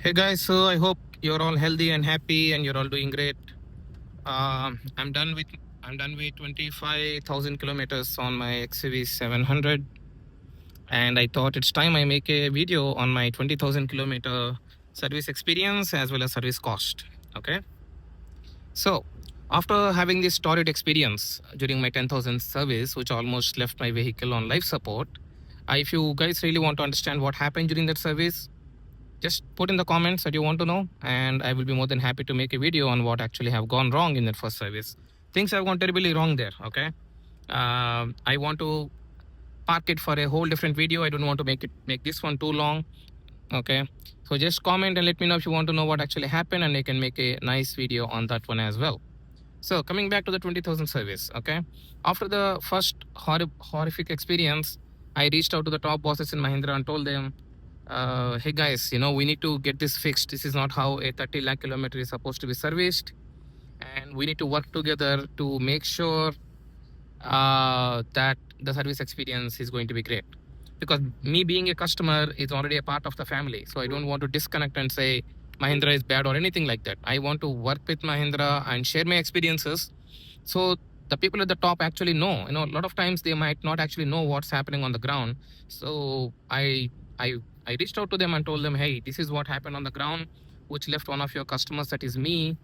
Hey guys, so I hope you're all healthy and happy and you're all doing great. I'm done with 25,000 kilometers on my XUV700, and I thought it's time I make a video on my 20,000 kilometer service experience as well as service cost. Okay, so after having this torrid experience during my 10,000 service, which almost left my vehicle on life support, if you guys really want to understand what happened during that service, just put in the comments that you want to know, and I will be more than happy to make a video on what actually have gone wrong in that first service. Things have gone terribly wrong there. Okay, I want to park it for a whole different video. I don't want to make this one too long. Okay, so just comment and let me know if you want to know what actually happened, and I can make a nice video on that one as well. So coming back to the 20,000 service. Okay, after the first horrific experience, I reached out to the top bosses in Mahindra and told them, hey guys, we need to get this fixed. This is not how a 30 lakh kilometer is supposed to be serviced, and we need to work together to make sure that the service experience is going to be great. Because me being a customer is already a part of the family, so I don't want to disconnect and say Mahindra is bad or anything like that. I want to work with Mahindra and share my experiences, so the people at the top actually know. A lot of times they might not actually know what's happening on the ground. So I reached out to them and told them, hey, this is what happened on the ground, which left one of your customers, that is me,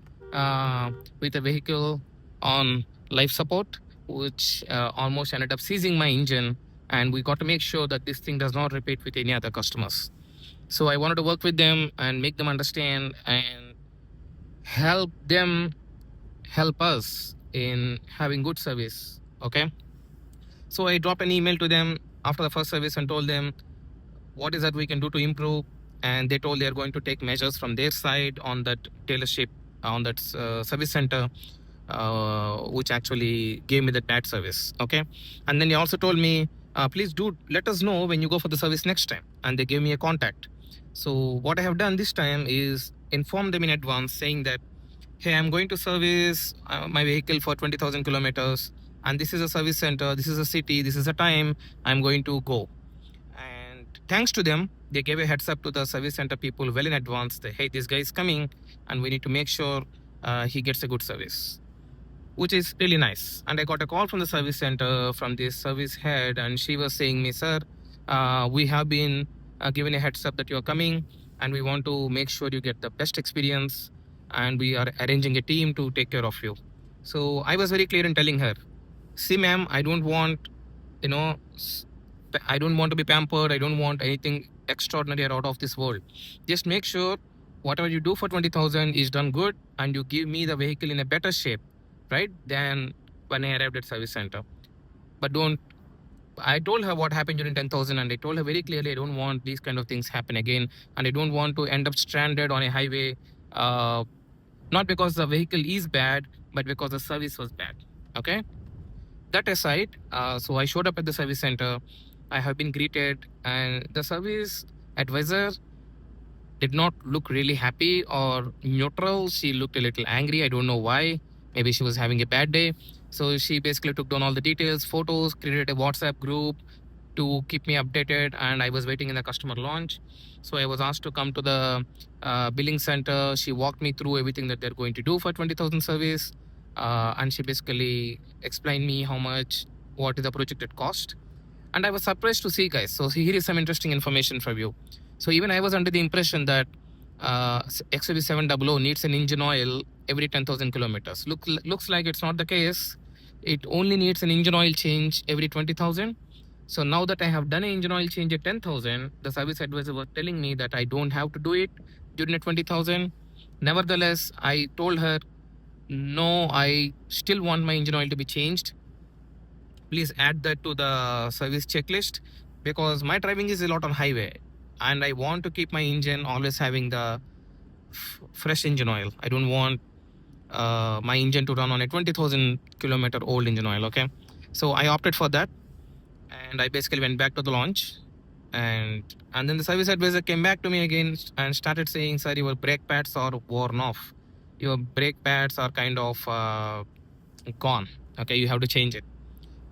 with a vehicle on life support, which almost ended up seizing my engine. And we got to make sure that this thing does not repeat with any other customers. So I wanted to work with them and make them understand and help them help us in having good service. Okay. So I dropped an email to them after the first service and told them what is that we can do to improve. And they told they are going to take measures from their side on that dealership, on that service center, which actually gave me that bad service. Okay. And then he also told me, please do let us know when you go for the service next time. And they gave me a contact. So what I have done this time is inform them in advance, saying that, hey, I'm going to service my vehicle for 20,000 kilometers, and this is a service center, this is a city, this is a time I'm going to go. And thanks to them, they gave a heads up to the service center people well in advance that, hey, this guy is coming and we need to make sure he gets a good service, which is really nice. And I got a call from the service center, from the service head, and she was saying me, sir, we have been given a heads up that you're coming, and we want to make sure you get the best experience, and we are arranging a team to take care of you. So I was very clear in telling her, see, ma'am, I don't want, I don't want to be pampered. I don't want anything extraordinary or out of this world. Just make sure whatever you do for 20,000 is done good, and you give me the vehicle in a better shape, right, than when I arrived at service center. But don't. I told her what happened during 10,000, and I told her very clearly I don't want these kind of things happen again, and I don't want to end up stranded on a highway, not because the vehicle is bad, but because the service was bad. Okay. That aside, so I showed up at the service center. I have been greeted, and the service advisor did not look really happy or neutral. She looked a little angry. I don't know why. Maybe she was having a bad day. So she basically took down all the details, photos, created a WhatsApp group to keep me updated. And I was waiting in the customer launch. So I was asked to come to the billing center. She walked me through everything that they're going to do for 20,000 service. And she basically explained me what is the projected cost. And I was surprised to see, guys. So here is some interesting information for you. So even I was under the impression that XUV700 needs an engine oil every 10,000 kilometers. Looks like it's not the case. It only needs an engine oil change every 20,000. So now that I have done an engine oil change at 10,000, the service advisor was telling me that I don't have to do it during a 20,000. Nevertheless, I told her, no, I still want my engine oil to be changed. Please add that to the service checklist, because my driving is a lot on highway, and I want to keep my engine always having the fresh engine oil. I don't want my engine to run on a 20,000 kilometer old engine oil. Okay. So I opted for that, and I basically went back to the launch, and then the service advisor came back to me again and started saying, sir, your brake pads are worn off. Your brake pads are kind of gone. Okay. You have to change it.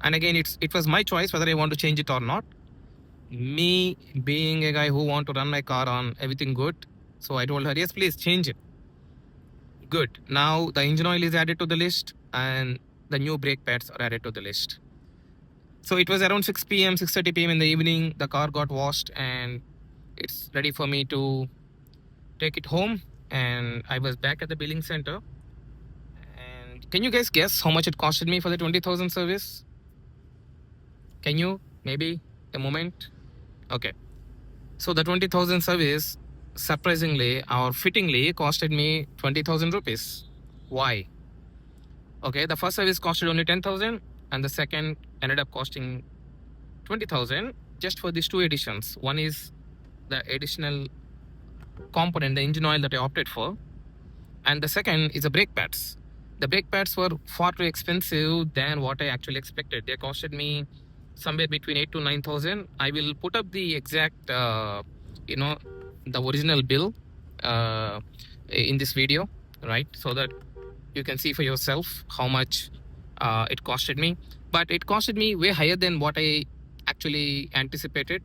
And again, it was my choice whether I want to change it or not. Me being a guy who want to run my car on everything good, So I told her, yes, please change it. Good. Now the engine oil is added to the list and the new brake pads are added to the list. So it was around 6 p.m., 6:30 p.m. in the evening. The car got washed and it's ready for me to take it home. And I was back at the billing center. And can you guys guess how much it costed me for the 20,000 service? Can you? Maybe a moment. Okay. So the 20,000 service, surprisingly or fittingly, costed me 20,000 rupees. Why? Okay, the first service costed only 10,000 and the second ended up costing 20,000 just for these two additions. One is the additional component, the engine oil that I opted for, and the second is the brake pads. The brake pads were far too expensive than what I actually expected. They costed me somewhere between 8 to 9,000. I will put up the exact, you know, the original bill in this video, right? So that you can see for yourself how much it costed me. But it costed me way higher than what I actually anticipated.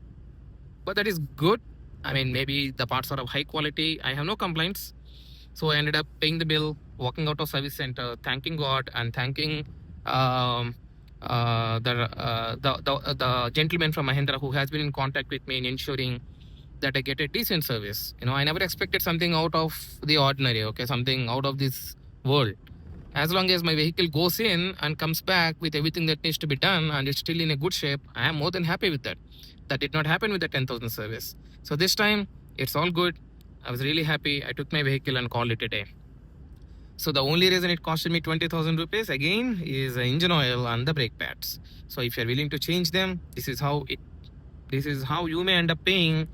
But that is good. I mean, maybe the parts are of high quality. I have no complaints. So I ended up paying the bill, walking out of service center, thanking God and thanking um, the gentleman from Mahindra who has been in contact with me in ensuring that I get a decent service. You know, I never expected something out of the ordinary. Okay, something out of this world. As long as my vehicle goes in and comes back with everything that needs to be done and it's still in a good shape, I am more than happy with that. That did not happen with the 10,000 service. So this time, it's all good. I was really happy. I took my vehicle and called it a day. So the only reason it costed me 20,000 rupees again is the engine oil and the brake pads. So if you're willing to change them, this is how you may end up paying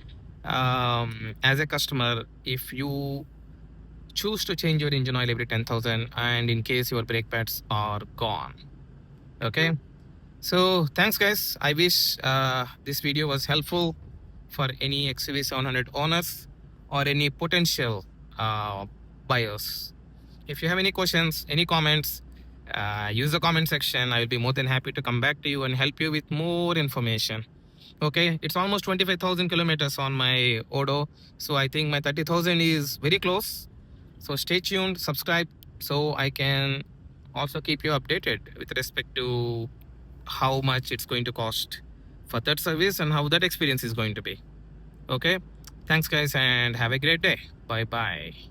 as a customer if you choose to change your engine oil every 10,000 and in case your brake pads are gone. Okay. So thanks guys. I wish this video was helpful for any XUV700 owners or any potential buyers. If you have any questions, any comments, use the comment section. I will be more than happy to come back to you and help you with more information. Okay, it's almost 25,000 kilometers on my Odo. So I think my 30,000 is very close. So stay tuned, subscribe so I can also keep you updated with respect to how much it's going to cost for that service and how that experience is going to be. Okay, thanks guys and have a great day. Bye bye.